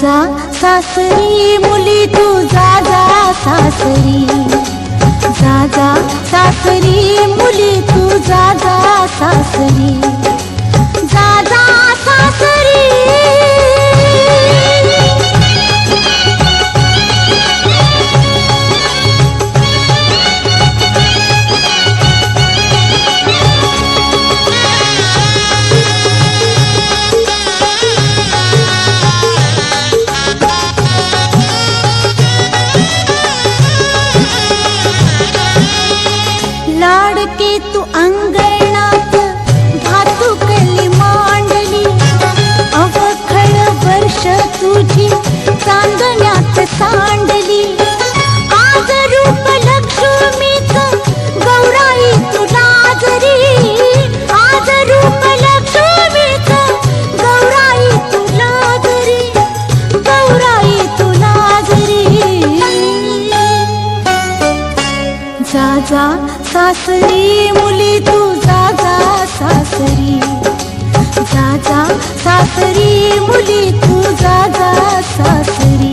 जा सासरी मुली तू जा जा सासरी, जा जा सासरी मुली तू जा जा सासरी, जा जा सासरी। लाडके तू अंगणात भातुकली मांडली, अवखळ वर्ष तुझी चांदण्यात सांडली। आज रूप लक्ष्मीच गौराई तुला जरी, आज रूप लक्ष्मीच गौराई तुला जरी, गौराई तुला जरी। जा जा सासरी मुली तू जा जा सासरी, जा जा सासरी मुली तू जा जा सासरी,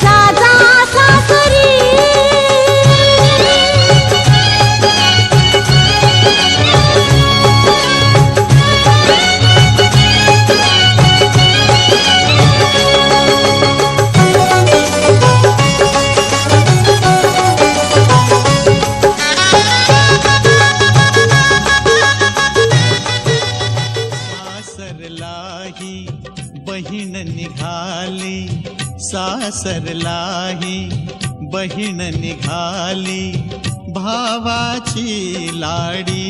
जा जा सासरी। बहीण निघाली, सासरलाही बहीण निघाली, भावाची लाडी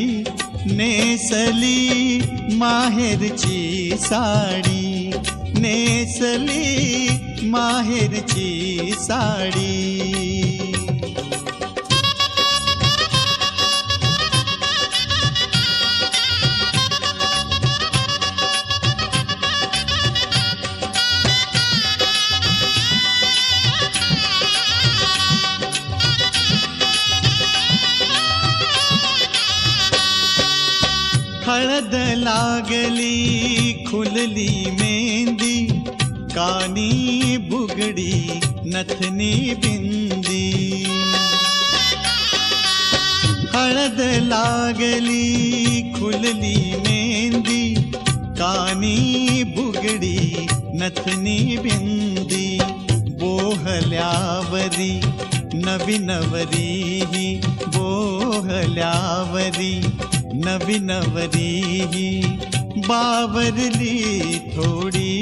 नेसली माहेरची साडी, नेसली माहेरची साडी। हळद लागली खुलली मेहंदी, कानी बुगडी नथनी बिंदी। हळद लागली खुलली मेहंदी, कानी बुगडी नथनी बिंदी। बोहल्यावरी नवीनवरी, बोहल्यावरी नवीनवरी, बावरली थोडी